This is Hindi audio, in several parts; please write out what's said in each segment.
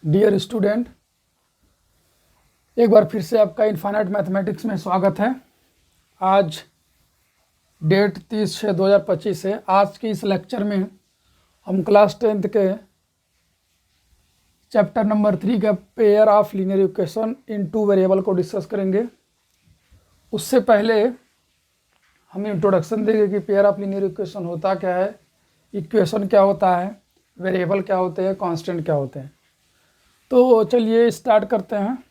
डियर स्टूडेंट, एक बार फिर से आपका इनफाइनाइट मैथमेटिक्स में स्वागत है। आज डेट 30/6/2025 है। आज के इस लेक्चर में हम क्लास 10th के चैप्टर नंबर 3 का pair of linear equation in two variable को डिस्कस करेंगे। उससे पहले हम इंट्रोडक्शन देंगे कि पेयर ऑफ लीनियर इक्वेशन होता क्या है, इक्वेशन क्या होता है, वेरिएबल क्या होते हैं, कांस्टेंट क्या होते हैं। तो चलिए स्टार्ट करते हैं।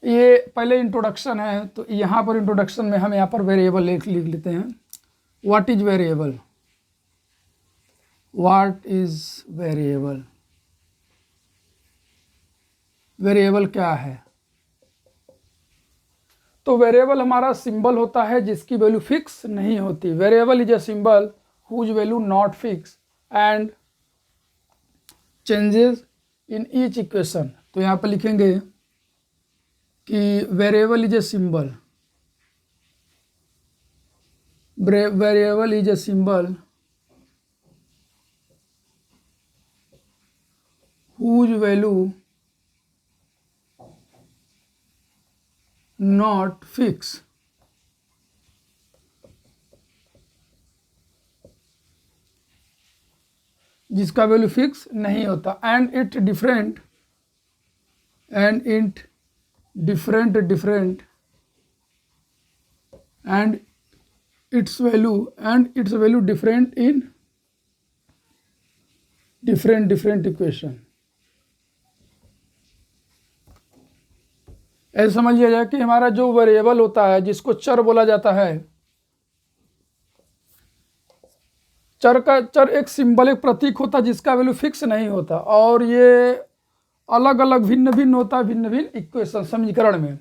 ये पहले इंट्रोडक्शन है, तो यहाँ पर इंट्रोडक्शन में हम यहाँ पर वेरिएबल लिख लेते हैं। What is variable? What is variable? Variable क्या है? तो वेरिएबल हमारा सिंबल होता है जिसकी वैल्यू फिक्स नहीं होती। Variable is a symbol whose value not fix and changes in each equation. तो यहाँ पर लिखेंगे कि variable is a symbol, variable is a symbol whose value not fixed, जिसका वैल्यू फिक्स नहीं होता। And it different and its value different in different equation. ऐसा समझ लिया जाए कि हमारा जो वेरिएबल होता है जिसको चर बोला जाता है, चर एक सिंबल, एक प्रतीक होता है जिसका वैल्यू फिक्स नहीं होता, और ये अलग अलग भिन्न भिन्न होता है भिन्न भिन्न इक्वेशन समीकरण में।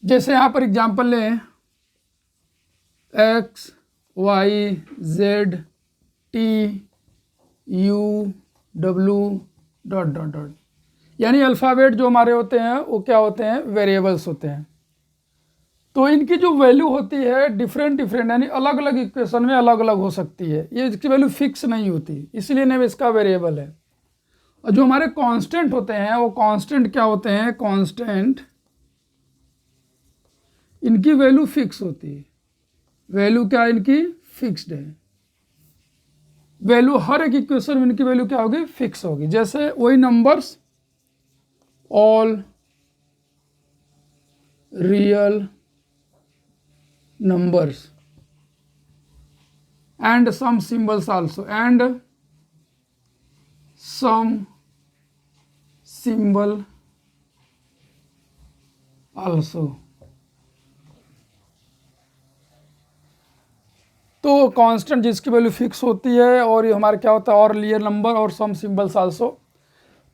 जैसे यहाँ पर एग्जांपल लें, x y z t u w dot dot dot, यानी अल्फ़ाबेट जो हमारे होते हैं वो क्या होते हैं? वेरिएबल्स होते हैं। तो इनकी जो वैल्यू होती है डिफरेंट यानी अलग अलग इक्वेशन में अलग अलग हो सकती है। ये इसकी वैल्यू फिक्स नहीं होती, इसलिए नेम इसका वेरिएबल है। और जो हमारे कांस्टेंट होते हैं वो कांस्टेंट क्या होते हैं? कांस्टेंट, इनकी वैल्यू फिक्स होती है। वैल्यू क्या इनकी? फिक्स्ड है। वैल्यू हर एक इक्वेशन में इनकी वैल्यू क्या होगी? फिक्स होगी। जैसे वही numbers, all real numbers and some symbols also, and some symbol also। तो कांस्टेंट जिसकी वैल्यू फिक्स होती है, और ये हमारे क्या होता है? और रियल नंबर और सम सिंबल्स आल्सो।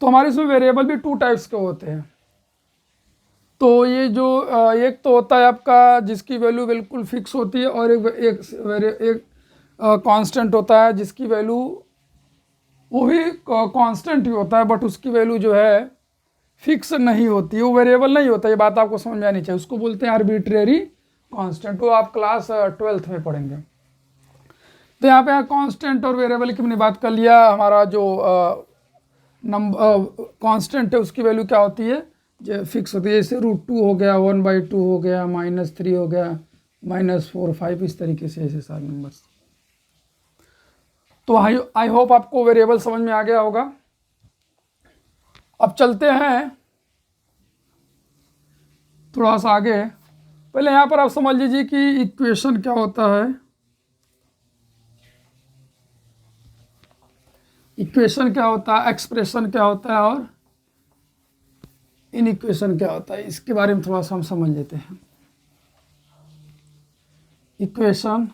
तो हमारे इसमें वेरिएबल भी टू टाइप्स के होते हैं। तो ये जो एक तो होता है आपका जिसकी वैल्यू बिल्कुल फिक्स होती है, और एक कांस्टेंट होता है जिसकी वैल्यू वो भी कांस्टेंट ही होता है, बट उसकी वैल्यू जो है फिक्स नहीं होती, वो वेरिएबल नहीं होता। ये बात आपको समझ में आनी चाहिए। उसको बोलते हैं आर्बिट्रेरी कांस्टेंट। वो आप क्लास 12th में पढ़ेंगे। तो यहाँ पे कांस्टेंट और वेरिएबल की हमने बात कर लिया। हमारा जो कांस्टेंट है उसकी वैल्यू क्या होती है? जो फिक्स होती है। जैसे √2 हो गया, 1/2 हो गया, -3 हो गया, -4 5, इस तरीके से ऐसे सारे नंबर्स। तो आई होप आपको वेरिएबल समझ में आ गया होगा। अब चलते हैं थोड़ा सा आगे। पहले यहाँ पर आप समझ लीजिए कि इक्वेशन क्या होता है। इक्वेशन क्या होता है, एक्सप्रेशन क्या होता है, और इन इक्वेशन क्या होता है, इसके बारे में थोड़ा सा हम समझ लेते हैं। इक्वेशन,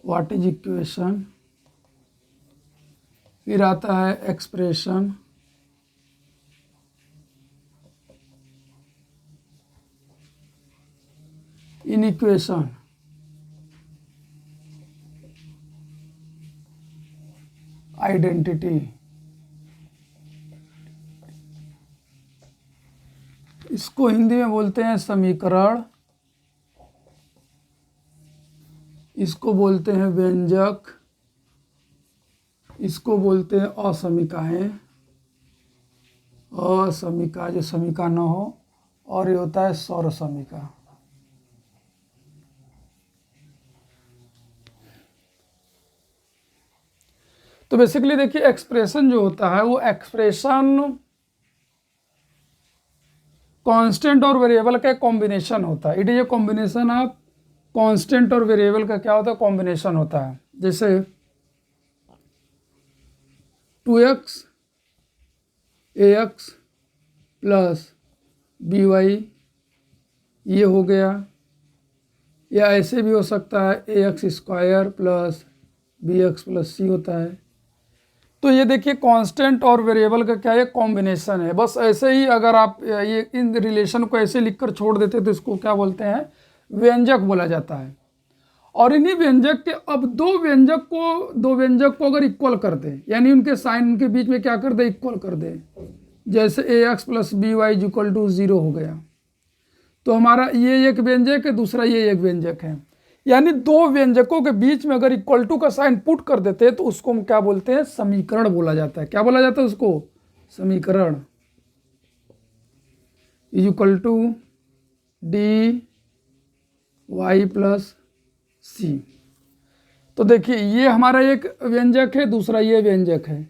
व्हाट इज इक्वेशन, फिर आता है एक्सप्रेशन, इन इक्वेशन, आइडेंटिटी। इसको हिंदी में बोलते हैं समीकरण, इसको बोलते हैं व्यंजक, इसको बोलते हैं असमीकाएं, असमीका जो समीका न हो, और ये होता है सौरसमीका। तो बेसिकली देखिए एक्सप्रेशन जो होता है वो एक्सप्रेशन कांस्टेंट और वेरिएबल का कॉम्बिनेशन होता है। It is a combination of constant और वेरिएबल का क्या होता है, कॉम्बिनेशन होता है। जैसे 2x ax प्लस by ये हो गया, या ऐसे भी हो सकता है ax square plus bx plus c होता है। तो ये देखिए कांस्टेंट और वेरिएबल का क्या है, कॉम्बिनेशन है। बस ऐसे ही अगर आप ये इन रिलेशन को ऐसे लिखकर छोड़ देते तो इसको क्या बोलते हैं, व्यंजक बोला जाता है। और इन्हीं व्यंजक के अब दो व्यंजक को अगर इक्वल कर दे, यानी उनके साइन उनके बीच में क्या कर दे, इक्वल कर दे। जैसे ax plus B Y equal to 0 हो गया, तो हमारा ये एक व्यंजक है, दूसरा ये एक व्यंजक है। यानी दो व्यंजकों के बीच में अगर इक्वल टू का साइन पुट कर देते हैं तो उसको हम क्या बोलते हैं, समीकरण बोला जाता है। क्या बोला जाता है उसको, समीकरण। Is equal to D Y plus C. तो देखिए ये हमारा एक व्यंजक है, दूसरा ये व्यंजक है।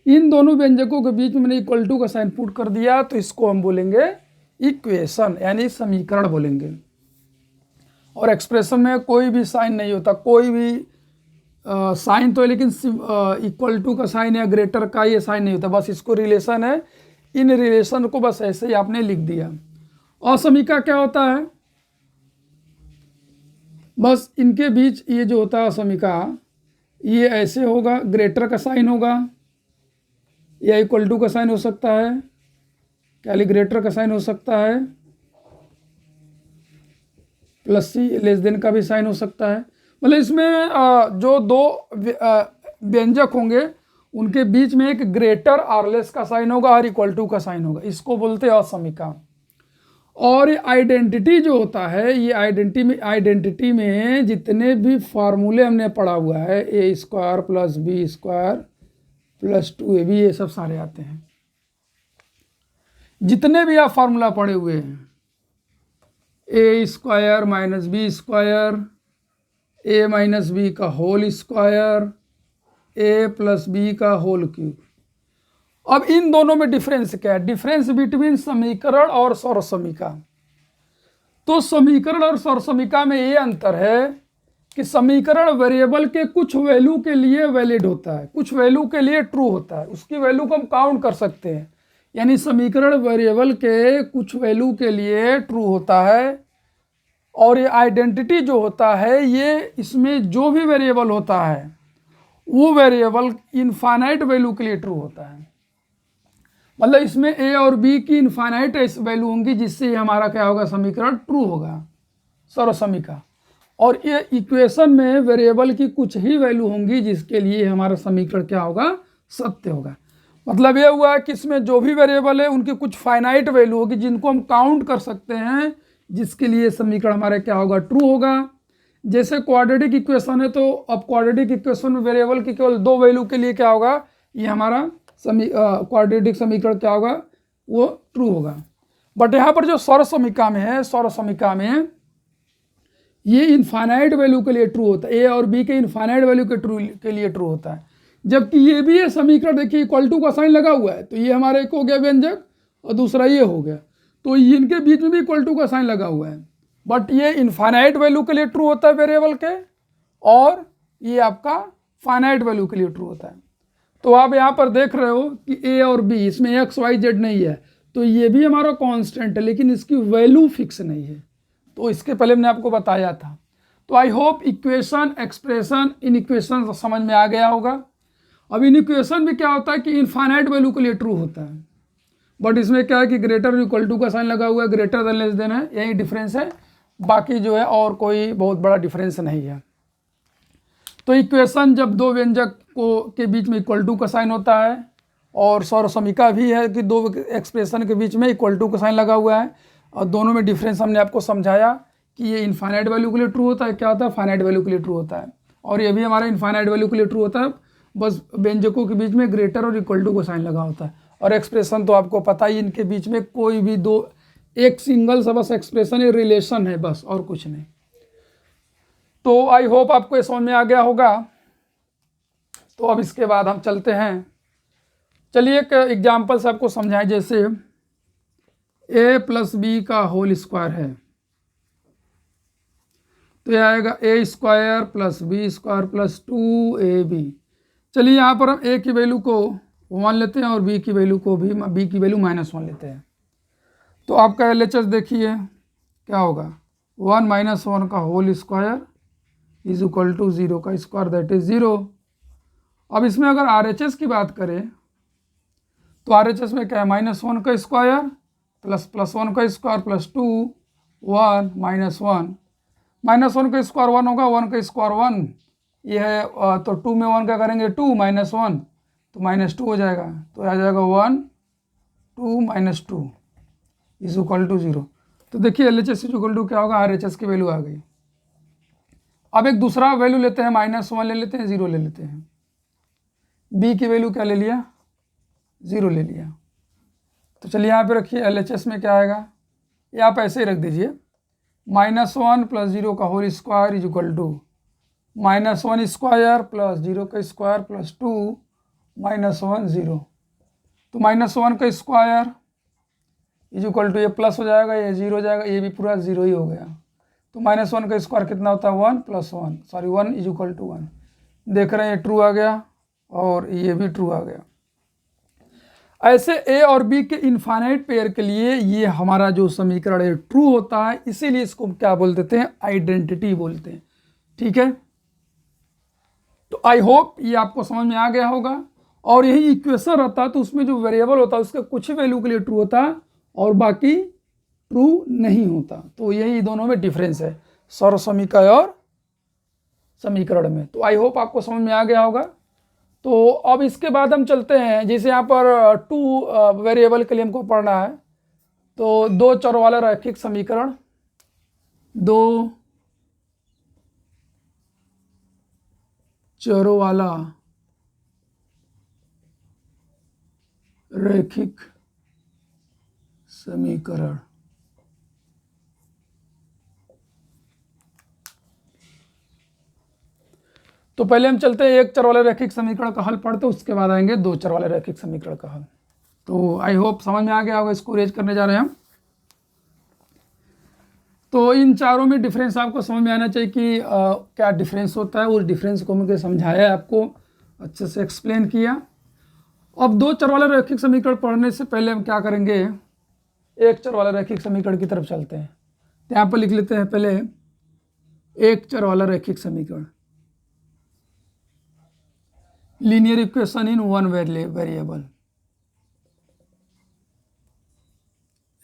इन दोनों व्यंजकों के बीच में मैंने इक्वल टू का साइन पुट कर दिया, तो इसको हम बोलेंगे इक्वेशन, यानी समीकरण बोलेंगे। और एक्सप्रेशन में कोई भी साइन नहीं होता, कोई भी साइन तो है, लेकिन इक्वल टू का साइन या ग्रेटर का ये साइन नहीं होता। बस इसको रिलेशन है, इन रिलेशन को बस ऐसे ही आपने लिख दिया। असमीका क्या होता है, बस इनके बीच ये जो होता है असमीका, ये ऐसे होगा, ग्रेटर का साइन होगा या इक्वल टू का साइन हो सकता है, कैलिग्रेटर का साइन हो सकता है, प्लस सी लेस देन का भी साइन हो सकता है। मतलब इसमें जो दो व्यंजक होंगे उनके बीच में एक ग्रेटर और लेस का साइन होगा और इक्वल टू का साइन होगा, इसको बोलते हैं असमीका। और ये आइडेंटिटी जो होता है, ये आइडेंटिटी में जितने भी फार्मूले हमने पढ़ा हुआ है, A square plus B square plus 2ab, ये सब सारे आते हैं। जितने भी आप फार्मूला पढ़े हुए हैं, ए स्क्वायर माइनस बी स्क्वायर, ए माइनस बी का होल स्क्वायर, ए प्लस बी का होल क्यूब। अब इन दोनों में डिफरेंस क्या है, डिफरेंस बिटवीन समीकरण और सौरसमीका। तो समीकरण और सौरसमीका में ये अंतर है कि समीकरण वेरिएबल के कुछ वैल्यू के लिए वैलिड होता है, कुछ वैल्यू के लिए ट्रू होता है, उसकी वैल्यू को हम काउंट कर सकते हैं। यानी समीकरण वेरिएबल के कुछ वैल्यू के लिए ट्रू होता है, और ये आइडेंटिटी जो होता है, ये इसमें जो भी वेरिएबल होता है वो वेरिएबल इनफाइनाइट वैल्यू के लिए ट्रू होता है। मतलब इसमें ए और बी की इनफाइनाइट वैल्यू होंगी, जिससे हमारा क्या होगा, समीकरण ट्रू होगा, सौरसमीका। और ये इक्वेशन में वेरिएबल की कुछ ही वैल्यू होंगी जिसके लिए हमारा समीकरण क्या होगा, सत्य होगा। मतलब ये हुआ कि इसमें जो भी वेरिएबल है उनकी कुछ फाइनाइट वैल्यू होगी जिनको हम काउंट कर सकते हैं, जिसके लिए समीकरण हमारा क्या होगा, ट्रू होगा। जैसे क्वाड्रेटिक इक्वेशन है, तो अब क्वाड्रेटिक इक्वेशन में वेरिएबल की केवल दो वैल्यू के लिए क्या होगा, ये हमारा क्वाड्रेटिक समीकरण क्या होगा, वो ट्रू होगा। बट यहाँ पर जो सौरसमीका में है, सौरसमीका में ये इनफाइनाइट वैल्यू के लिए ट्रू होता है, ए और बी के इनफाइनाइट वैल्यू के लिए ट्रू होता है। जबकि ये भी है समीकरण, देखिए इक्वल टू का साइन लगा हुआ है, तो ये हमारा एक हो गया व्यंजक और दूसरा ये हो गया, तो इनके बीच में भी इक्वल टू का साइन लगा हुआ है। बट ये इनफाइनाइट वैल्यू के लिए ट्रू होता है वेरिएबल के, और ये आपका फाइनाइट वैल्यू के लिए ट्रू होता है। तो आप यहाँ पर देख रहे हो कि ए और बी, इसमें एक्स वाई जेड नहीं है, तो ये भी हमारा कांस्टेंट है, लेकिन इसकी वैल्यू फिक्स नहीं है। तो इसके पहले मैंने आपको बताया था। तो I hope equation, expression, in equation समझ में आ गया होगा। अब इन इक्वेशन भी क्या होता है कि इनफाइनाइट वैल्यू के लिए ट्रू होता है, बट इसमें क्या है कि ग्रेटर इक्वल टू का साइन लगा हुआ है, ग्रेटर देन लेस देन है, यही डिफरेंस है। बाकी जो है और कोई बहुत बड़ा डिफरेंस नहीं है। तो इक्वेशन जब दो व्यंजक को के बीच में इक्वल टू का साइन होता है, और सौरसमीका भी है कि दो एक्सप्रेशन के बीच में इक्वल टू का साइन लगा हुआ है, और दोनों में डिफरेंस हमने आपको समझाया कि ये इनफाइनाइट वैल्यू के लिए ट्रू होता है, क्या होता है, फाइनाइट वैल्यू के लिए ट्रू होता है। और ये भी हमारा इनफाइनाइट वैल्यू के लिए ट्रू होता है, बस व्यंजकों के बीच में ग्रेटर और इक्वल टू का साइन लगा होता है। और एक्सप्रेशन तो आपको पता ही, इनके बीच में कोई भी दो, एक सिंगल सा बस एक्सप्रेशन है, रिलेशन है बस, और कुछ नहीं। तो आई होप आपको ये समझ में आ गया होगा। तो अब इसके बाद हम चलते हैं, चलिए एक एग्जाम्पल से आपको समझाएं। जैसे a प्लस बी का होल स्क्वायर है, तो यह आएगा a square plus B square plus 2ab। चलिए यहाँ पर हम a की वैल्यू को 1 लेते हैं और b की वैल्यू को भी, b की वैल्यू -1 लेते हैं। तो आपका LHS देखिए क्या होगा, 1 - 1 का whole square is equal to 0 का स्क्वायर, दैट इज 0। अब इसमें अगर RHS की बात करें तो RHS में क्या है, -1 का स्क्वायर प्लस +1 का स्क्वायर प्लस 2 1 -1, -1 का स्क्वायर 1 होगा, 1 का स्क्वायर 1 ये है, तो 2 में 1 क्या करेंगे 2 -1 तो -2 हो जाएगा, तो आ जाएगा 1 2 -2 इज इक्वल टू 0। तो देखिए LHS इज इक्वल टू क्या होगा, RHS की वैल्यू आ गई। अब एक दूसरा वैल्यू लेते हैं, -1 ले लेते हैं, 0 ले लेते हैं। b की वैल्यू क्या ले लिया, 0 ले लिया। तो चलिए यहाँ पे रखिए LHS में क्या आएगा, ये आप ऐसे ही रख दीजिए, -1 प्लस 0 का whole square is equal to -1 square plus 0 का स्क्वायर प्लस 2 -1 0। तो -1 का स्क्वायर इज इक्वल टू, ये प्लस हो जाएगा, ये 0 हो जाएगा, ये भी पूरा 0 ही हो गया। तो -1 का स्क्वायर कितना होता है 1 + 1, सॉरी 1 इज इक्वल टू 1। देख रहे हैं ये ट्रू आ गया और ये भी ट्रू आ गया। ऐसे a और b के इनफाइनाइट पेयर के लिए ये हमारा जो समीकरण है ट्रू होता है, इसीलिए इसको क्या बोल देते हैं, आइडेंटिटी बोलते हैं। ठीक है, तो आई होप ये आपको समझ में आ गया होगा। और यही इक्वेशन रहता है तो उसमें जो वेरिएबल होता है उसके कुछ वैल्यू के लिए ट्रू होता है और बाकी ट्रू नहीं होता। तो यही दोनों में डिफरेंस है, सर्व समीकरण और समीकरण में। तो आई होप आपको समझ में आ गया होगा। तो अब इसके बाद हम चलते हैं, जैसे यहाँ पर 2 वेरिएबल के लिए हमको पढ़ना है, तो 2 चर वाला रैखिक समीकरण, 2 चरों वाला रैखिक समीकरण। तो पहले हम चलते हैं 1 चर वाले रैखिक समीकरण का हल पढ़ते, उसके बाद आएंगे 2 चर वाले रैखिक समीकरण का हल। तो आई होप समझ में आ गया होगा, इसको रेज करने जा रहे हैं हम। तो इन चारों में डिफरेंस आपको समझ में आना चाहिए कि क्या डिफरेंस होता है। उस डिफरेंस को मैंने समझाया, आपको अच्छे से एक्सप्लेन किया। अब 2 चर वाला रैखिक समीकरण पढ़ने से पहले हम क्या करेंगे, 1 चर वाला रैखिक समीकरण की तरफ चलते हैं। तो यहाँ पर लिख लेते हैं पहले 1 चर वाला रैखिक समीकरण, linear equation in 1 variable,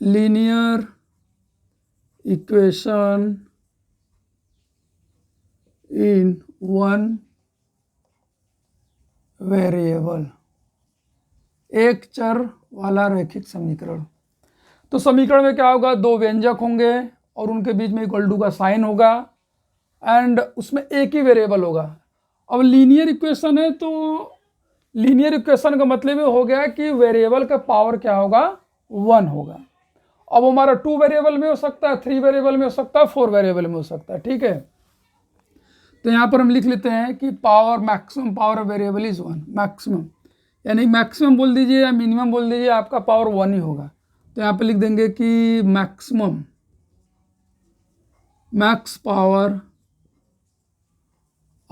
linear equation in 1 variable, 1 चर वाला रैखिक समीकरण। तो समीकरण में क्या होगा, 2 व्यंजक होंगे और उनके बीच में इक्वल टू का साइन होगा एंड उसमें एक ही वेरिएबल होगा। अब लीनियर इक्वेशन है तो लीनियर इक्वेशन का मतलब ये हो गया कि वेरिएबल का पावर क्या होगा, 1 होगा। अब हमारा 2 वेरिएबल में हो सकता है, 3 वेरिएबल में हो सकता है, 4 वेरिएबल में हो सकता है। ठीक है, तो यहाँ पर हम लिख लेते हैं कि power, maximum power of variable is 1, maximum, यानी मैक्सिमम बोल दीजिए या मिनिमम बोल दीजिए, आपका पावर 1 ही होगा। तो यहाँ पर लिख देंगे कि maximum, max power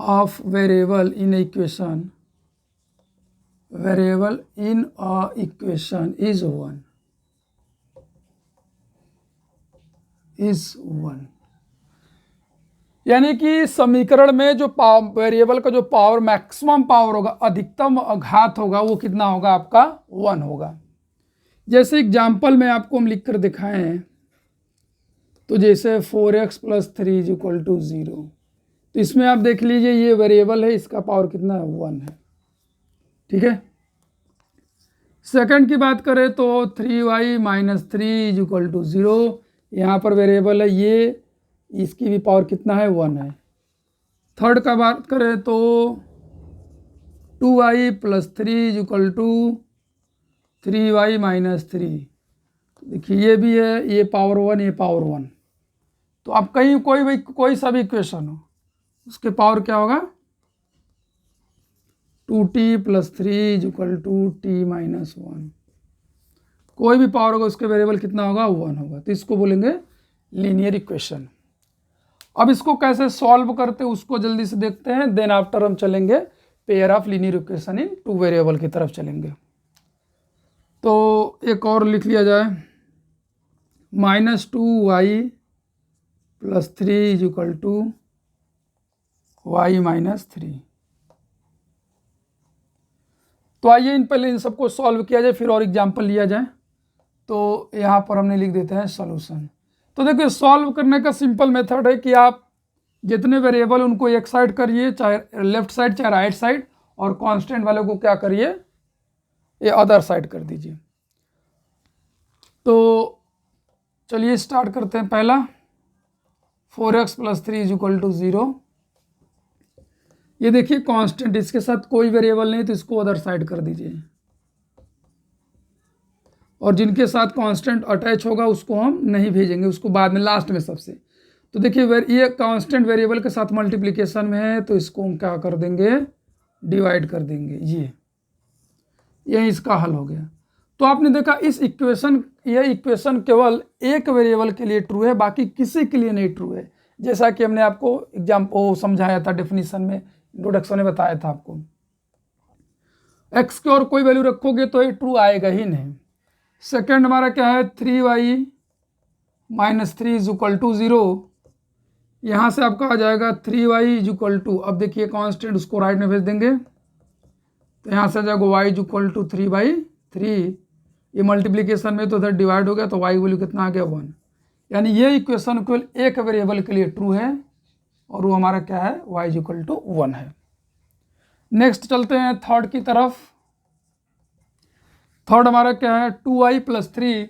of variable in equation, variable in a equation is 1, is 1। यानी कि समीकरण में जो वेरिएबल का जो पावर, मैक्सिमम पावर होगा, अधिकतम घात होगा, वो कितना होगा, आपका 1 होगा। जैसे एग्जाम्पल में आपको हम लिख कर दिखाएं, तो जैसे 4x + 3 इज इक्वल टू 0, तो इसमें आप देख लीजिए ये वेरिएबल है, इसका पावर कितना है, 1 है। ठीक है, सेकंड की बात करें तो 3y - 3 इज इक्वल टू 0, यहाँ पर वेरिएबल है ये, इसकी भी पावर कितना है, 1 है। थर्ड का बात करें तो 2y plus 3 is equal to 3y minus 3। देखिए ये भी है, ये पावर 1, ये पावर 1। तो अब कहीं कोई सा भी इक्वेशन हो, उसके पावर क्या होगा, 2t plus 3 is equal to t minus 1। कोई भी पावर होगा उसके वेरिएबल कितना होगा, 1 होगा। तो इसको बोलेंगे लीनियर इक्वेशन। अब इसको कैसे सॉल्व करते हैं उसको जल्दी से देखते हैं, देन आफ्टर हम चलेंगे pair of linear equation in two variable की तरफ चलेंगे। तो एक और लिख लिया जाए, -2y plus 3 is equal to y minus 3। तो आइए पहले इन सबको सॉल्व किया जाए, फिर और एग्जाम्पल लिया जाए। तो यहाँ पर हमने लिख देते हैं सॉल्यूशन। तो देखिए सॉल्व करने का सिंपल मेथड है कि आप जितने वेरिएबल उनको एक साइड करिए, चाहे लेफ्ट साइड चाहे राइट साइड, और कांस्टेंट वाले को क्या करिए, ये अदर साइड कर दीजिए। तो चलिए स्टार्ट करते हैं। पहला 4x plus 3 is equal to 0। ये देखिए कांस्टेंट, इसके साथ कोई वेरिएबल नहीं तो इसको अदर साइड कर दीजिए, और जिनके साथ कांस्टेंट अटैच होगा उसको हम नहीं भेजेंगे, उसको बाद में लास्ट में सबसे। तो देखिए ये कांस्टेंट वेरिएबल के साथ मल्टीप्लिकेशन में है तो इसको हम क्या कर देंगे, डिवाइड कर देंगे। ये इसका हल हो गया। तो आपने देखा यह इक्वेशन केवल एक वेरिएबल के लिए ट्रू है, बाकी किसी के लिए नहीं ट्रू है। जैसा कि हमने आपको समझाया था, डेफिनेशन में, इंट्रोडक्शन में बताया था आपको। x की और कोई वैल्यू रखोगे तो ये ट्रू आएगा ही नहीं। सेकेंड हमारा क्या है, 3y minus 3 is equal to 0। यहाँ से आपका आ जाएगा 3y इज इक्वल टू, अब देखिए कांस्टेंट उसको राइट में भेज देंगे तो यहाँ से आ जाएगा y इज इक्वल टू 3/3। ये मल्टीप्लिकेशन में तो उधर डिवाइड हो गया तो y वैल्यू कितना आ गया, 1। यानी ये इक्वेशन केवल एक वेरिएबल के लिए ट्रू है, और वो हमारा क्या है, y इज इक्वल टू 1 है। नेक्स्ट चलते हैं थर्ड की तरफ। थर्ड हमारा क्या है, 2y प्लस 3,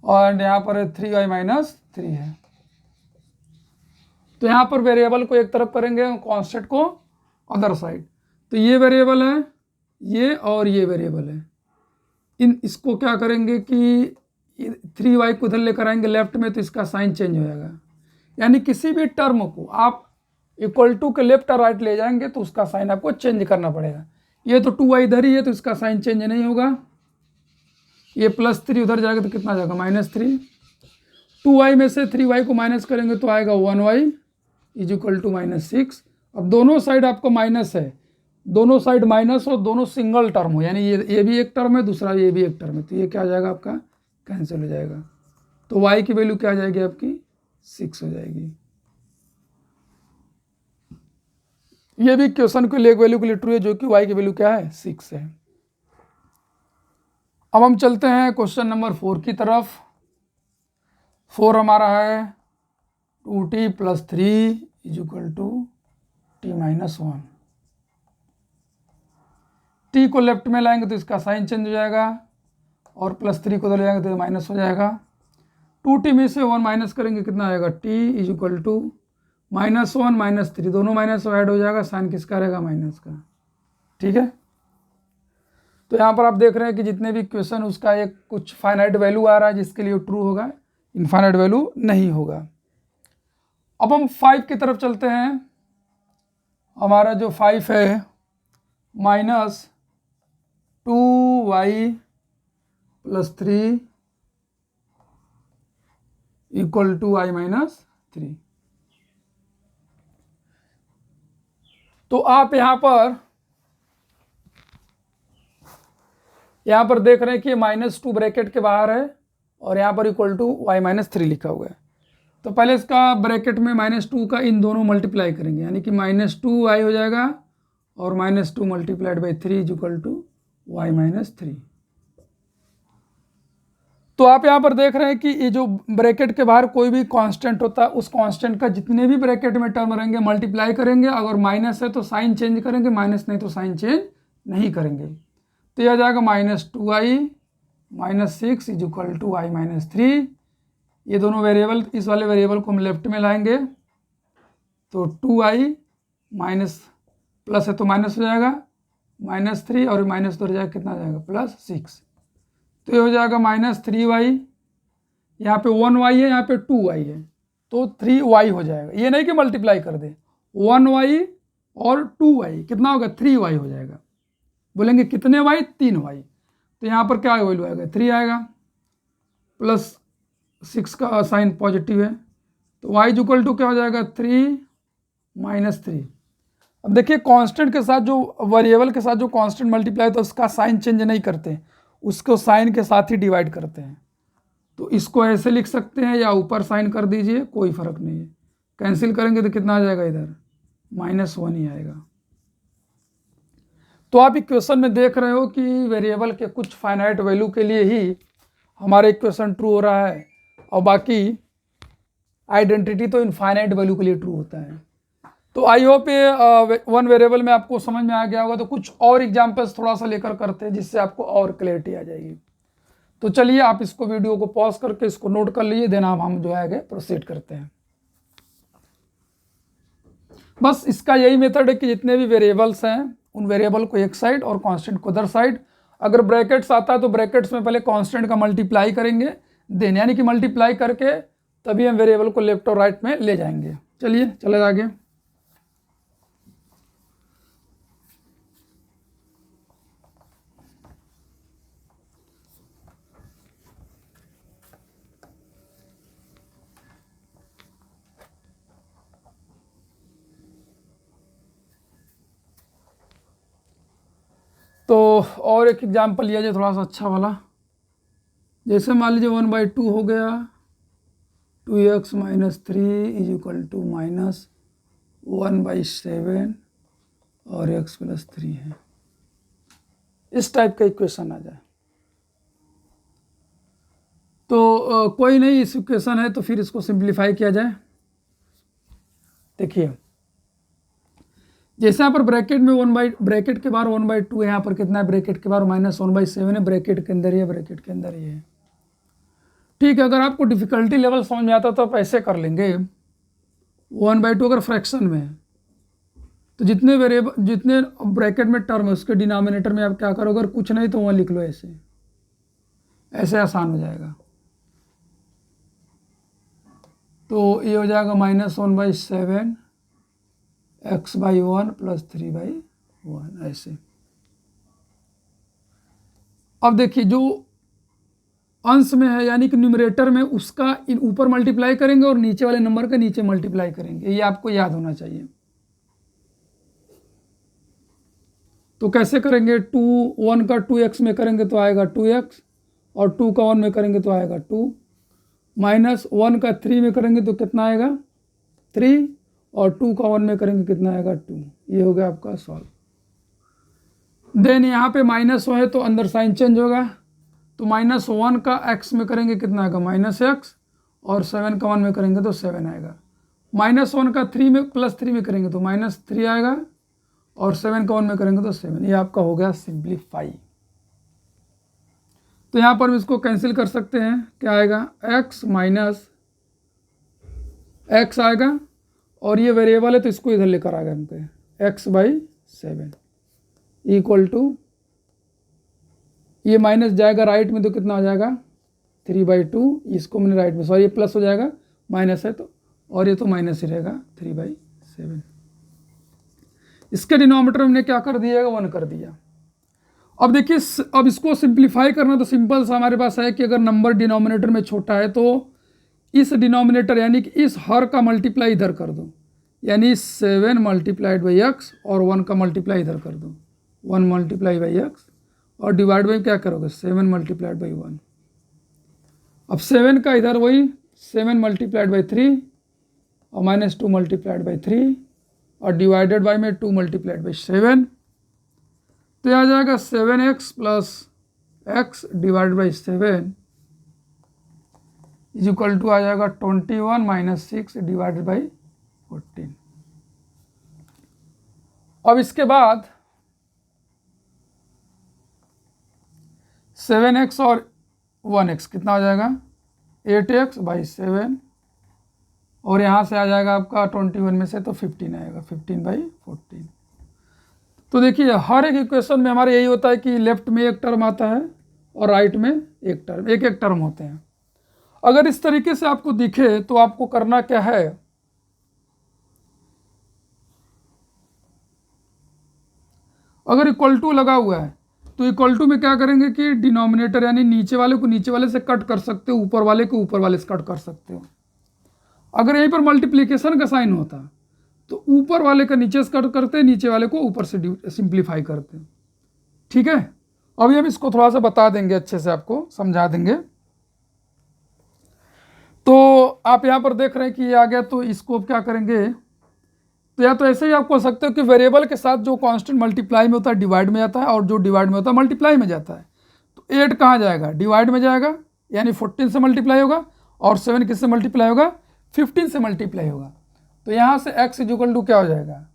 और यहाँ पर 3y माइनस 3 है। तो यहाँ पर वेरिएबल को एक तरफ करेंगे, कांस्टेंट को अदर साइड। तो ये वेरिएबल है, ये और ये वेरिएबल है। इसको क्या करेंगे कि 3y को उधर लेकर आएंगे लेफ्ट में, तो इसका साइन चेंज हो जाएगा। यानी किसी भी टर्म को आप इक्वल टू के लेफ्ट और राइट ले जाएंगे तो उसका साइन आपको चेंज करना पड़ेगा। ये तो 2y इधर ही है तो इसका साइन चेंज नहीं होगा। ये प्लस 3 उधर जाएगा तो कितना जाएगा, -3। 2y में से 3y को माइनस करेंगे तो आएगा 1y इज इक्वल टू -6। अब दोनों साइड आपको माइनस है, दोनों साइड माइनस हो, दोनों सिंगल टर्म हो, यानी ये भी एक टर्म है, दूसरा ये भी एक टर्म है, तो ये क्या आ जाएगा आपका, कैंसिल हो जाएगा। तो y की वैल्यू क्या आ जाएगी आपकी, 6 हो जाएगी। ये भी क्वेश्चन को एक वैल्यू के लिए ट्रू है, जो कि y की वैल्यू क्या है, 6 है। अब हम चलते हैं क्वेश्चन नंबर 4 की तरफ। 4 हमारा है 2t plus 3 is equal to t minus 1। t को लेफ्ट में लाएंगे तो इसका साइन चेंज हो जाएगा, और प्लस 3 को उधर ले जाएंगे तो माइनस हो जाएगा। 2t में से 1 माइनस करेंगे कितना आएगा, t इज इक्वल टू -1 -3, दोनों माइनस ऐड हो जाएगा, साइन किसका रहेगा, माइनस का। ठीक है, तो यहाँ पर आप देख रहे हैं कि जितने भी क्वेश्चन उसका एक कुछ फाइनाइट वैल्यू आ रहा है जिसके लिए ट्रू होगा, इनफाइनाइट वैल्यू नहीं होगा। अब हम 5 की तरफ चलते हैं। हमारा जो 5 है, -2y plus 3 equal to y minus 3। तो आप यहाँ पर देख रहे हैं कि -2 ब्रैकेट के बाहर है, और यहाँ पर इक्वल टू y माइनस 3 लिखा हुआ है। तो पहले इसका ब्रैकेट में -2 का इन दोनों मल्टीप्लाई करेंगे, यानी कि -2y हो जाएगा, और -2 multiplied by 3 is equal to y minus 3। तो आप यहाँ पर देख रहे हैं कि ये जो ब्रैकेट के बाहर कोई भी कांस्टेंट होता है, उस कांस्टेंट का जितने भी ब्रैकेट में टर्म रहेंगे मल्टीप्लाई करेंगे। अगर माइनस है तो साइन चेंज करेंगे, माइनस नहीं तो साइन चेंज नहीं करेंगे। तो यह आ जाएगा -2y minus 6 is equal to y minus 3। ये दोनों वेरिएबल, इस वाले वेरिएबल को हम लेफ्ट में लाएंगे तो 2y माइनस प्लस है तो माइनस हो जाएगा -3 और माइनस तो हो जाएगा कितना आ जाएगा +6। तो ये हो जाएगा -3y, यहाँ पे 1y है, यहाँ पे 2y है, तो 3y हो जाएगा। ये नहीं कि मल्टीप्लाई कर दे, 1y और 2y कितना होगा 3y हो जाएगा। बोलेंगे कितने y 3y, तो यहाँ पर क्या वैल्यू आएगा 3 आएगा, +6 का साइन पॉजिटिव है, तो y इक्वल टू क्या हो जाएगा 3 -3। अब देखिए कांस्टेंट के साथ जो वेरिएबल के साथ जो कांस्टेंट मल्टीप्लाई तो उसका साइन चेंज नहीं करते, उसको साइन के साथ ही डिवाइड करते हैं। तो इसको ऐसे लिख सकते हैं या ऊपर साइन कर दीजिए, कोई फर्क नहीं है। कैंसिल करेंगे तो कितना आ जाएगा इधर -1 ही आएगा। तो आप इक्वेशन में देख रहे हो कि वेरिएबल के कुछ फाइनाइट वैल्यू के लिए ही हमारा इक्वेशन ट्रू हो रहा है और बाकी आइडेंटिटी तो इनफाइनाइट वैल्यू के लिए ट्रू होता है। तो आई होप ये वन वेरिएबल में आपको समझ में आ गया होगा। तो कुछ और एग्जांपल्स थोड़ा सा लेकर करते हैं जिससे आपको और क्लैरिटी आ जाएगी। तो चलिए आप इसको वीडियो को पॉज करके इसको नोट कर लीजिए, देन हम जो है आगे प्रोसीड करते हैं। बस इसका यही मेथड है कि जितने भी वेरिएबल्स हैं उन वेरिएबल को एक साइड और कांस्टेंट को अदर साइड। अगर ब्रैकेट्स आता है तो ब्रैकेट्स में पहले कांस्टेंट का मल्टीप्लाई करेंगे, देन यानी कि मल्टीप्लाई करके तभी हम वेरिएबल को लेफ्ट और राइट में ले जाएंगे। चलिए चले आगे। तो और एक एग्जाम्पल लिया जाए थोड़ा सा अच्छा वाला। जैसे मान लीजिए 1/2 हो गया, 2x - 3 = -1/7 और x + 3 है। इस टाइप का इक्वेशन आ जाए तो कोई नहीं, इस इक्वेशन है तो फिर इसको सिंप्लीफाई किया जाए। देखिए जैसे यहाँ पर ब्रैकेट में ब्रैकेट के बाहर 1/2 है, यहाँ पर कितना है ब्रैकेट के बाहर -1/7 है, ब्रैकेट के अंदर ही है, ब्रैकेट के अंदर ही है। ठीक है, अगर आपको डिफिकल्टी लेवल समझ में आता तो आप ऐसे कर लेंगे। 1/2 अगर फ्रैक्शन में है तो जितने वेरिएबल जितने ब्रैकेट में टर्म है उसके डिनोमिनेटर में आप क्या करोगे, अगर कुछ नहीं तो वहाँ लिख लो, ऐसे ऐसे आसान हो जाएगा। तो ये हो जाएगा -1/7 x/1 + 3/1 ऐसे। अब देखिए जो अंश में है यानी कि न्यूमरेटर में उसका ऊपर मल्टीप्लाई करेंगे और नीचे वाले नंबर का नीचे मल्टीप्लाई करेंगे, ये आपको याद होना चाहिए। तो कैसे करेंगे, 1 का 2x में करेंगे तो आएगा 2x और 2 का 1 में करेंगे तो आएगा 2, -1 का 3 में करेंगे तो कितना आएगा 3 और 2 का 1 में करेंगे कितना आएगा 2। ये हो गया आपका सॉल्व। देन यहाँ पे माइनस है तो अंदर साइन चेंज होगा, तो -1 का x में करेंगे कितना आएगा -x और 7 का 1 में करेंगे तो 7 आएगा। -1 का 3 में +3 में करेंगे तो -3 आएगा और 7 का 1 में करेंगे तो 7। ये आपका हो गया सिंप्लीफाई। तो यहाँ पर इसको कैंसिल कर सकते हैं, क्या आएगा x - x आएगा और ये वेरिएबल है तो इसको इधर लेकर आ गए हमको, x/7 = ये माइनस जाएगा राइट में तो कितना हो जाएगा 3/2, इसको मैंने राइट में, सॉरी ये प्लस हो जाएगा, माइनस है तो, और ये तो माइनस ही रहेगा 3/7। इसके डिनोमिनेटर हमने क्या कर दिया, 1 कर दिया। अब देखिए अब इसको सिंप्लीफाई करना तो सिंपल सा हमारे पास है कि अगर नंबर डिनोमिनेटर में छोटा है तो इस डिनोमिनेटर यानी कि इस हर का मल्टीप्लाई इधर कर दो, यानी 7 × x और 1 का मल्टीप्लाई इधर कर दो, 1 × x और डिवाइड बाई क्या करोगे 7 × 1। अब 7 का इधर वही 7 × 3 और -2 × 3 और डिवाइडेड बाई में 2 × 7, तो आ जाएगा 7x + x / 7 = आ जाएगा 21 - 6 / 14। अब इसके बाद 7x और 1x कितना हो जाएगा 8x/7 और यहाँ से आ जाएगा आपका 21 में से तो 15 आएगा, 15/14। तो देखिए हर एक इक्वेशन में हमारे यही होता है कि लेफ्ट में एक टर्म आता है और राइट में एक टर्म, एक एक टर्म होते हैं। अगर इस तरीके से आपको दिखे तो आपको करना क्या है, अगर इक्वल टू लगा हुआ है तो इक्वल टू में क्या करेंगे कि डिनोमिनेटर यानी नीचे वाले को नीचे वाले से कट कर सकते हो, ऊपर वाले को ऊपर वाले से कट कर सकते हो। अगर यहीं पर मल्टीप्लिकेशन का साइन होता तो ऊपर वाले का नीचे से कट करते, नीचे वाले को ऊपर से सिंप्लीफाई करते। ठीक है, अभी हम इसको थोड़ा सा बता देंगे, अच्छे से आपको समझा देंगे। तो आप यहाँ पर देख रहे हैं कि ये आ गया, तो इसको अब क्या करेंगे, तो या तो ऐसे ही आप बोल सकते हो कि वेरिएबल के साथ जो कांस्टेंट मल्टीप्लाई में होता है डिवाइड में जाता है, और जो डिवाइड में होता है मल्टीप्लाई में जाता है। तो 8 कहाँ जाएगा, डिवाइड में जाएगा, यानी 14 से मल्टीप्लाई होगा, और 7 किससे मल्टीप्लाई होगा, 15 से मल्टीप्लाई होगा। तो यहाँ से x इक्वल टू क्या हो जाएगा,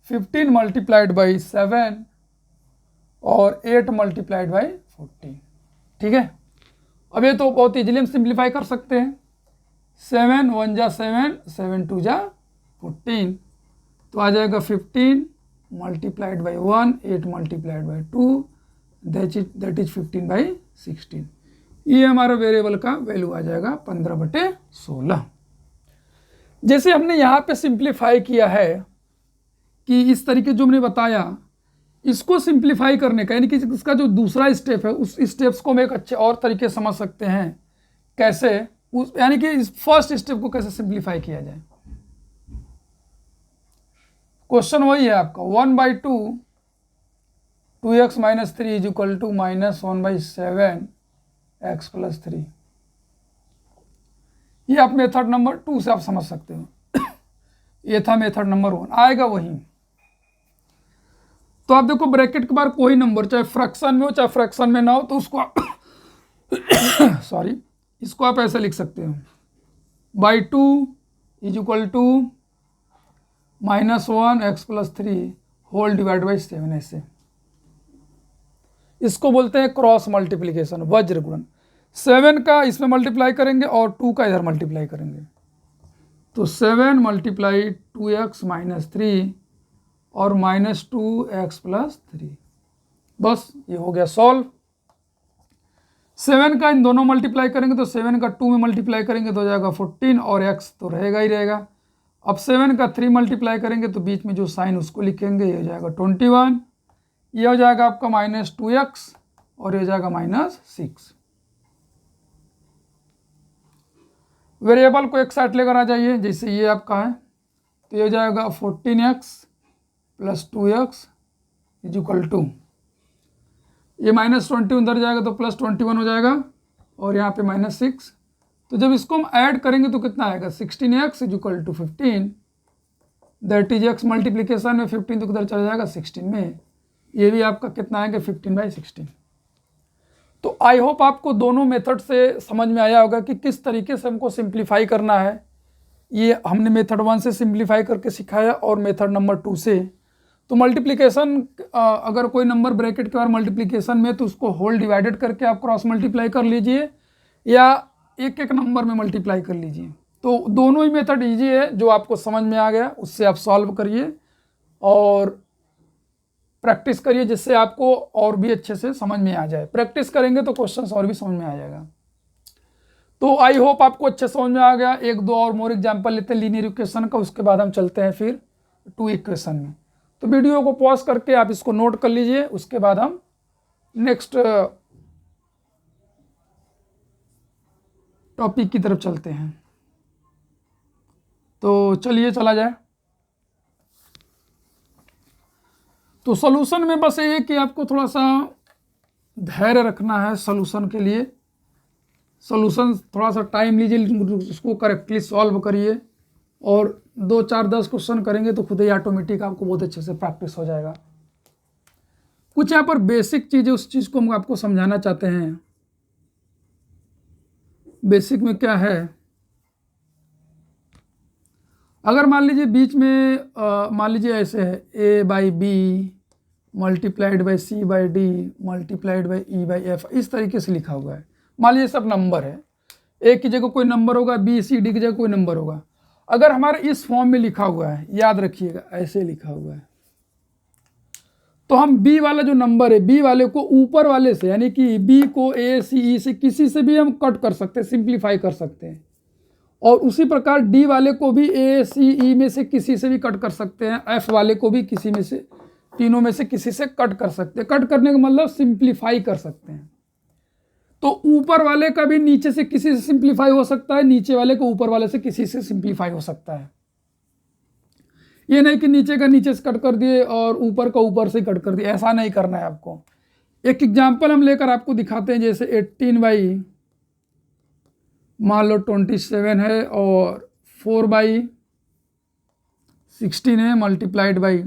15 मल्टीप्लाइड बाई 7 और 8 मल्टीप्लाइड बाई 14। ठीक है, अब ये तो बहुत इजीली हम सिंप्लीफाई कर सकते हैं। 7 1 जा 7, 7 2 जा 14, तो आ जाएगा 15 multiplied by 1, 8 multiplied by 2, that is 15/16। ये हमारा वेरिएबल का वैल्यू आ जाएगा 15/16। जैसे हमने यहाँ पे सिंप्लीफाई किया है कि इस तरीके जो हमने बताया, इसको सिंप्लीफाई करने का यानी कि इसका जो दूसरा स्टेप है उस स्टेप्स को हम एक अच्छे और तरीके समझ सकते हैं। कैसे, उस यानी कि इस फर्स्ट स्टेप को कैसे सिंप्लीफाई किया जाए। क्वेश्चन वही है आपका 1/2 2x - 3 is equal to -1/7 x + 3। ये आप मेथड नंबर 2 से आप समझ सकते हो। ये था मेथड नंबर 1, आएगा वही। तो आप देखो ब्रैकेट के बाहर कोई नंबर चाहे फ्रैक्शन में हो चाहे फ्रैक्शन में ना हो, तो उसको सॉरी, इसको आप ऐसे लिख सकते हो, /2 is equal to -1 x + 3 whole divide by 7। ऐसे इसको बोलते हैं क्रॉस मल्टीप्लिकेशन, वज्र गुणन। 7 का इसमें मल्टीप्लाई करेंगे और 2 का इधर मल्टीप्लाई करेंगे, तो 7 × 2x - 3 और -2x + 3। बस ये हो गया सॉल्व। 7 का इन दोनों मल्टीप्लाई करेंगे तो 7 का 2 में मल्टीप्लाई करेंगे तो हो जाएगा 14, और x तो रहेगा ही रहेगा। अब 7 का 3 मल्टीप्लाई करेंगे तो बीच में जो साइन उसको लिखेंगे, ये हो जाएगा 21, ये हो जाएगा आपका -2x और ये हो जाएगा -6। वेरिएबल को एक साइड लेकर आ जाइए, जैसे ये आपका है, तो ये हो जाएगा 14x + 2x is equal to, ये -20 उधर जाएगा तो +21 हो जाएगा, और यहाँ पे -6। तो जब इसको हम ऐड करेंगे तो कितना आएगा, 16x is equal to 15, that is x multiplication में 15 तो किधर चला जाएगा 16 में, ये भी आपका कितना आएगा 15/16। तो आई होप आपको दोनों मेथड से समझ में आया होगा कि किस तरीके से हमको सिंप्लीफाई करना है। ये हमने मेथड 1 से सिंप्लीफाई करके सिखाया और मेथड नंबर 2 से। तो मल्टीप्लिकेशन, अगर कोई नंबर ब्रैकेट के बाहर मल्टीप्लिकेशन में, तो उसको होल डिवाइडेड करके आप क्रॉस मल्टीप्लाई कर लीजिए, या एक एक नंबर में मल्टीप्लाई कर लीजिए। तो दोनों ही मेथड ईजी है, जो आपको समझ में आ गया उससे आप सॉल्व करिए और प्रैक्टिस करिए, जिससे आपको और भी अच्छे से समझ में आ जाए। प्रैक्टिस करेंगे तो क्वेश्चंस और भी समझ में आ जाएगा। तो आई होप आपको अच्छे समझ में आ गया। एक दो और मोर एग्जाम्पल लेते हैं लीनियर इक्वेशन का, उसके बाद हम चलते हैं फिर 2 इक्वेशन में। तो वीडियो को पॉज करके आप इसको नोट कर लीजिए, उसके बाद हम नेक्स्ट टॉपिक की तरफ चलते हैं। तो चलिए चला जाए। तो सॉल्यूशन में बस ये कि आपको थोड़ा सा धैर्य रखना है सॉल्यूशन के लिए। सॉल्यूशन थोड़ा सा टाइम लीजिए, उसको करेक्टली सॉल्व करिए, और 2 4 10 क्वेश्चन करेंगे तो खुद ही ऑटोमेटिक आपको बहुत अच्छे से प्रैक्टिस हो जाएगा। कुछ यहाँ पर बेसिक चीज़ें, उस चीज़ को हम आपको समझाना चाहते हैं। बेसिक में क्या है, अगर मान लीजिए बीच में मान लीजिए ऐसे है a/b multiplied by c/d multiplied by e/f, इस तरीके से लिखा हुआ है। मान लीजिए सब नंबर है, a की जगह कोई नंबर होगा, b c d की जगह कोई नंबर होगा। अगर हमारे इस फॉर्म में लिखा हुआ है, याद रखिएगा ऐसे लिखा हुआ है, तो हम बी वाला जो नंबर है, बी वाले को ऊपर वाले से यानी कि बी को ए सी ई से किसी से भी हम कट कर सकते हैं, सिंप्लीफाई कर सकते हैं। और उसी प्रकार डी वाले को भी ए सी ई में से किसी से भी कट कर सकते हैं, एफ वाले को भी किसी में से, तीनों में से किसी से कट कर सकते हैं। कट करने का मतलब सिंप्लीफाई कर सकते हैं। तो ऊपर वाले का भी नीचे से किसी से सिंप्लीफाई हो सकता है, नीचे वाले को ऊपर वाले से किसी से सिंप्लीफाई हो सकता है। ये नहीं कि नीचे का नीचे से कट कर दिए और ऊपर का ऊपर से कट कर दिए, ऐसा नहीं करना है आपको। एक एग्जांपल हम लेकर आपको दिखाते हैं, जैसे 18 बाई मान लो 27 है और 4 बाई 16 है मल्टीप्लाइड बाई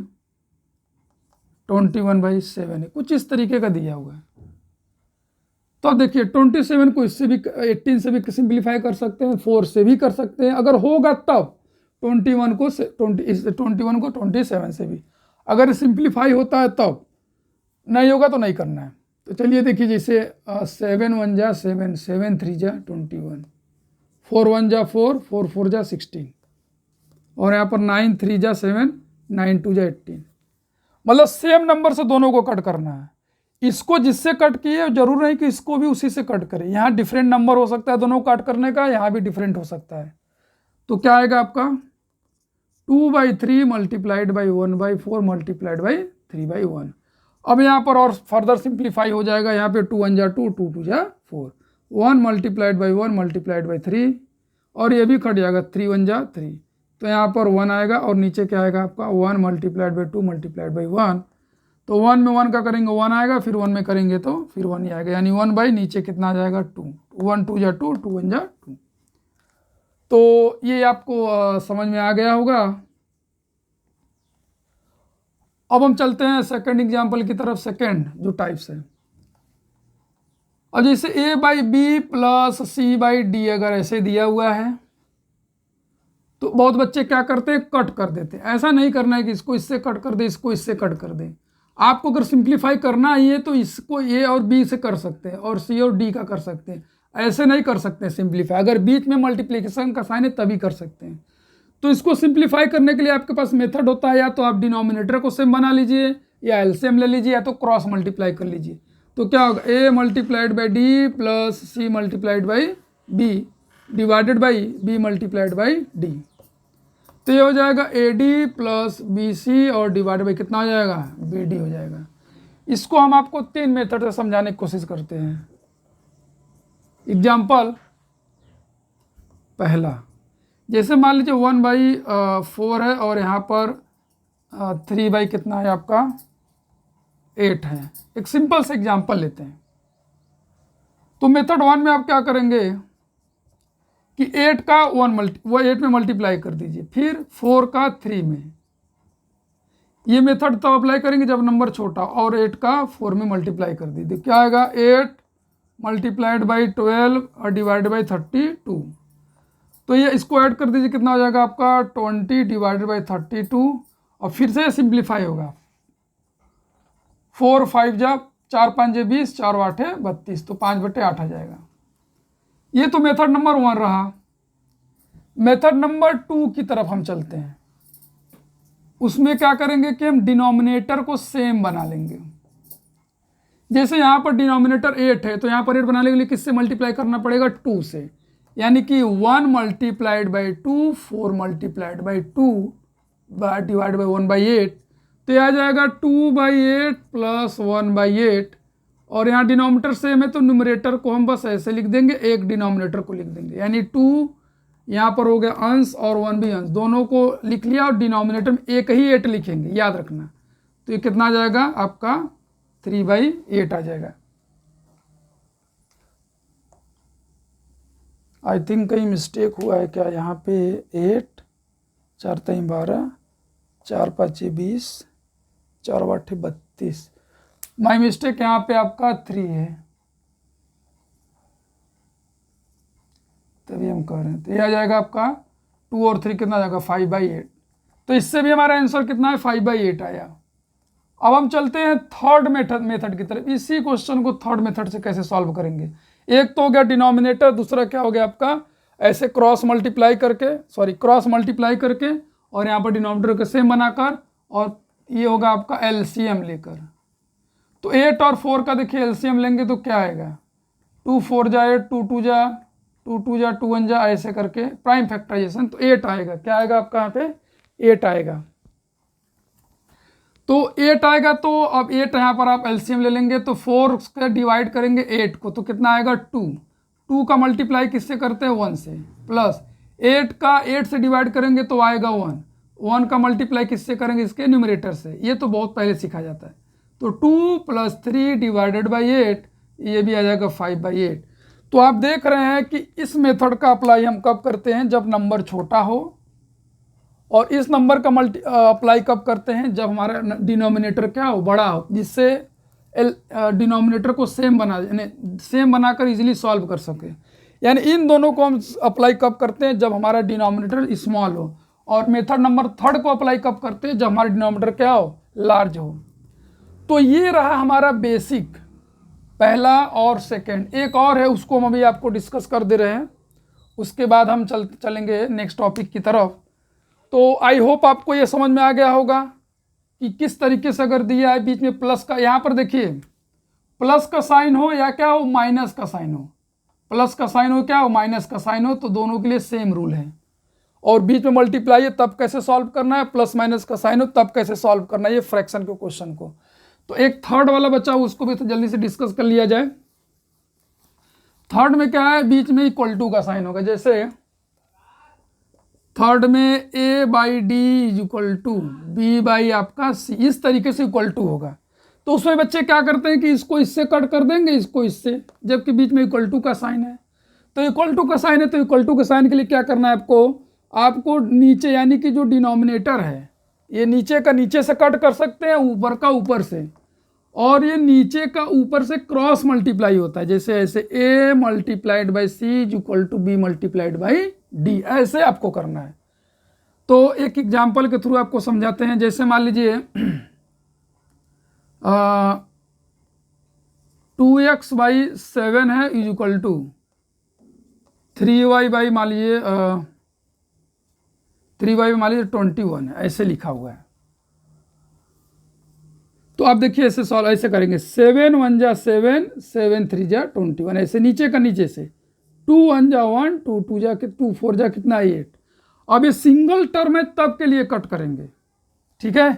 21 बाई 7 है, कुछ इस तरीके का दिया हुआ है। तो अब देखिए 27 को इससे भी 18 से भी सिंप्लीफाई कर सकते हैं, 4 से भी कर सकते हैं, अगर होगा तब 21 को 27 से भी, अगर सिंप्लीफाई होता है तब, नहीं होगा तो नहीं करना है। तो चलिए देखिए, जैसे 7 1 जा 7, 7 3 जा 21, 4 1 जा 4, 4 4 जा 16, और यहाँ पर 9 3 जा 7, 9 2 जा 18। मतलब सेम नंबर से दोनों को कट करना है। इसको जिससे कट किए जरूर नहीं कि इसको भी उसी से कट करें, यहाँ डिफरेंट नंबर हो सकता है दोनों को कट करने का, यहाँ भी डिफरेंट हो सकता है। तो क्या आएगा आपका 2/3 मल्टीप्लाइड बाई 1/4 मल्टीप्लाइड बाई 3/1। अब यहाँ पर और फर्दर सिंप्लीफाई हो जाएगा, यहाँ पे 2 1 जा 2, 2 2 जा 4, 1 मल्टीप्लाइड बाई 1 मल्टीप्लाइड बाई 3, और ये भी कट जाएगा, 3 1 जा 3, तो यहाँ पर 1 आएगा, और नीचे क्या आएगा आपका 1 मल्टीप्लाइड बाई 2 मल्टीप्लाइड बाई 1। तो 1 में 1 का करेंगे 1 आएगा, फिर 1 में करेंगे तो फिर 1 ही आएगा, यानी 1 बाई नीचे कितना आ जाएगा 2, 1 2 जा 2, 2 1 जा 2। तो ये आपको समझ में आ गया होगा। अब हम चलते हैं सेकंड एग्जांपल की तरफ, सेकंड जो टाइप्स है। अब जैसे a by B plus C by D अगर ऐसे दिया हुआ है, तो बहुत बच्चे क्या करते हैं, कट कर देते हैं। ऐसा नहीं करना है कि इसको इससे कट कर दे, इसको इससे कट कर दे। आपको अगर सिंप्लीफाई करना ही है तो इसको ए और बी से कर सकते हैं, और सी और डी का कर सकते हैं, ऐसे नहीं कर सकते हैं सिंप्लीफाई। अगर बीच में मल्टीप्लिकेशन का साइन है तभी कर सकते हैं। तो इसको सिंप्लीफाई करने के लिए आपके पास मेथड होता है, या तो आप डिनोमिनेटर को सेम बना लीजिए, या एलसीएम ले लीजिए, या तो क्रॉस मल्टीप्लाई कर लीजिए। तो क्या होगा, A multiplied by D plus C multiplied by B divided by B multiplied by D. तो ये हो जाएगा A D plus B C और डिवाइड बाई कितना हो जाएगा, बी डी हो जाएगा। इसको हम आपको 3 मेथड से समझाने की कोशिश करते हैं। एग्जाम्पल पहला, जैसे मान लीजिए 1/4 है और यहाँ पर 3 बाई कितना है आपका 8 है। एक सिंपल से एग्जाम्पल लेते हैं। तो मेथड 1 में आप क्या करेंगे कि 8 का 8 में मल्टीप्लाई कर दीजिए, फिर 4 का 3 में। ये मेथड तब अप्लाई करेंगे जब नंबर छोटा, और 8 का 4 में मल्टीप्लाई कर दीजिए। क्या आएगा 8 मल्टीप्लाइड बाई 12 और डिवाइड बाई 32। तो ये इसको ऐड कर दीजिए, कितना हो जाएगा आपका 20 डिवाइडेड बाई 32, और फिर से सिंप्लीफाई होगा। 4 5 जा 4 5 जे 20, 4 8 है 32, तो 5/8 आ जाएगा। ये तो मेथड नंबर 1 रहा। मेथड नंबर 2 की तरफ हम चलते हैं। उसमें क्या करेंगे कि हम डिनोमिनेटर को सेम बना लेंगे। जैसे यहाँ पर डिनोमिनेटर 8 है, तो यहाँ पर 8 बनाने के लिए किससे मल्टीप्लाई करना पड़ेगा, 2 से, यानी कि 1 multiplied by 2, 4 multiplied by 2 divide by 1/8। तो यह आ जाएगा 2/8 प्लस 1/8, और यहाँ डिनोमिनेटर सेम है तो न्यूमरेटर को हम बस ऐसे लिख देंगे, एक डिनोमिनेटर को लिख देंगे, यानी 2 यहाँ पर हो गया अंश और 1 भी अंश, दोनों को लिख लिया, और डिनोमिनेटर में एक ही 8 लिखेंगे, याद रखना। तो ये कितना आ जाएगा आपका 3/8 आ जाएगा। आई थिंक कहीं मिस्टेक हुआ है क्या, यहाँ पे 8 4 3 12 4 5 20 4 8 32, माई मिस्टेक, यहाँ पे आपका 3 है, तभी हम कह रहे हैं। तो ये आ जाएगा आपका 2 और 3 कितना आ जाएगा 5/8। तो इससे भी हमारा आंसर कितना है 5/8 आया। अब हम चलते हैं थर्ड मेथड की तरफ। इसी क्वेश्चन को थर्ड मेथड से कैसे सॉल्व करेंगे। एक तो हो गया डिनोमिनेटर, दूसरा क्या हो गया आपका ऐसे क्रॉस मल्टीप्लाई करके और यहाँ पर डिनोमिनेटर को सेम बनाकर, और ये होगा आपका एलसीएम लेकर। तो 8 और 4 का देखिए एलसीएम लेंगे तो क्या आएगा, 2 4 जा 8, 2 2 जा 2 1 जा, ऐसे करके प्राइम फैक्टराइजेशन, तो 8 आएगा। क्या आएगा आपका यहाँ पे, 8 आएगा। तो 8 आएगा, तो अब 8 यहाँ पर आप एलसीएम ले लेंगे तो 4 से डिवाइड करेंगे 8 को, तो कितना आएगा 2 का मल्टीप्लाई किससे करते हैं 1 से, प्लस 8 का 8 से डिवाइड करेंगे तो आएगा 1 का मल्टीप्लाई किससे करेंगे, इसके न्यूमरेटर से। ये तो बहुत पहले सीखा जाता है। तो 2 + 3 डिवाइडेड बाई 8, ये भी आ जाएगा 5/8। तो आप देख रहे हैं कि इस मेथड का अप्लाई हम कब करते हैं, जब नंबर छोटा हो, और इस नंबर का अप्लाई कब करते हैं, जब हमारा डिनोमिनेटर क्या हो, बड़ा हो, जिससे डिनोमिनेटर को सेम बनाकर इजीली सॉल्व कर सके। यानी इन दोनों को हम अप्लाई कब करते हैं, जब हमारा डिनोमिनेटर स्मॉल हो, और मेथड नंबर 3 को अप्लाई कब करते हैं, जब हमारा डिनोमिनेटर क्या हो, लार्ज हो। तो ये रहा हमारा बेसिक पहला और सेकंड। एक और है, उसको हम अभी आपको डिस्कस कर दे रहे हैं, उसके बाद हम चलेंगे नेक्स्ट टॉपिक की तरफ। तो आई होप आपको ये समझ में आ गया होगा कि किस तरीके से अगर दिया है बीच में प्लस का, यहाँ पर देखिए प्लस का साइन हो या क्या हो, माइनस का साइन हो, प्लस का साइन हो क्या हो, माइनस का साइन हो, तो दोनों के लिए सेम रूल है। और बीच में मल्टीप्लाई है तब कैसे सॉल्व करना है, प्लस माइनस का साइन हो तब कैसे सॉल्व करना है, ये फ्रैक्शन के क्वेश्चन को। तो एक थर्ड वाला बचा, उसको भी तो जल्दी से डिस्कस कर लिया जाए। थर्ड में क्या है, बीच में इक्वल टू का साइन होगा। जैसे थर्ड में a/d = b/ आपका c, इस तरीके से इक्वल टू होगा। तो उसमें बच्चे क्या करते हैं कि इसको इससे कट कर देंगे, इसको इससे, जबकि बीच में इक्वल टू का साइन है। तो इक्वल टू का साइन है, तो इक्वल टू के साइन के लिए क्या करना है आपको नीचे, यानी कि जो डिनोमिनेटर है, ये नीचे का नीचे से कट कर सकते हैं, ऊपर का ऊपर से, और ये नीचे का ऊपर से क्रॉस मल्टीप्लाई होता है। जैसे ऐसे a × c = b × d, ऐसे आपको करना है। तो एक एग्जाम्पल के थ्रू आपको समझाते हैं। जैसे मान लीजिए 2x/7 है = 3y मान लीजिए 3y मान लीजिए 21 है, ऐसे लिखा हुआ है। तो आप देखिए ऐसे सॉल्व ऐसे करेंगे, 7 1 जा 7, 7 3 जा 21, ऐसे नीचे का नीचे से, 2 1 जा 1, 2 2 जा 2 4 जा कितना 8। अब ये सिंगल टर्म है तब के लिए कट करेंगे, ठीक है।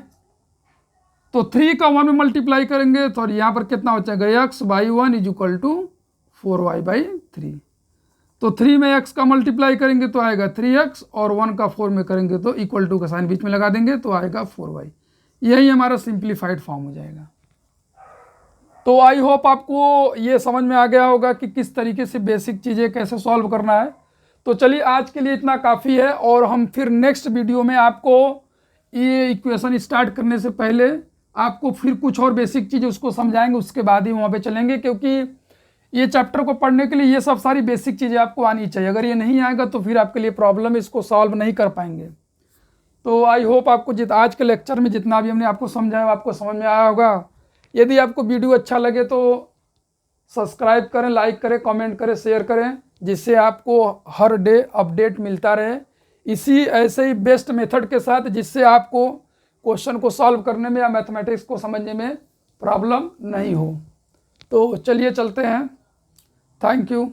तो 3 का 1 में मल्टीप्लाई करेंगे तो यहाँ पर कितना हो जाएगा, x/1 = 4y/3। तो 3 में x का मल्टीप्लाई करेंगे तो आएगा 3x, और 1 का 4 में करेंगे तो इक्वल टू का साइन बीच में लगा देंगे तो आएगा 4y। यही हमारा सिंप्लीफाइड फॉर्म हो जाएगा। तो आई होप आपको ये समझ में आ गया होगा कि किस तरीके से बेसिक चीज़ें कैसे सॉल्व करना है। तो चलिए आज के लिए इतना काफ़ी है, और हम फिर नेक्स्ट वीडियो में आपको ये इक्वेशन स्टार्ट करने से पहले आपको फिर कुछ और बेसिक चीज़ें उसको समझाएंगे, उसके बाद ही वहाँ पे चलेंगे, क्योंकि ये चैप्टर को पढ़ने के लिए ये सब सारी बेसिक चीज़ें आपको आनी चाहिए। अगर ये नहीं आएगा तो फिर आपके लिए प्रॉब्लम है, इसको सॉल्व नहीं कर पाएंगे। तो आई होप आपको आज के लेक्चर में जितना भी हमने आपको समझाया आपको समझ में आया होगा। यदि आपको वीडियो अच्छा लगे तो सब्सक्राइब करें, लाइक करें, कमेंट करें, शेयर करें, जिससे आपको हर डे अपडेट मिलता रहे इसी ऐसे ही बेस्ट मेथड के साथ, जिससे आपको क्वेश्चन को सॉल्व करने में या मैथमेटिक्स को समझने में प्रॉब्लम नहीं हो। तो चलिए चलते हैं। Thank you.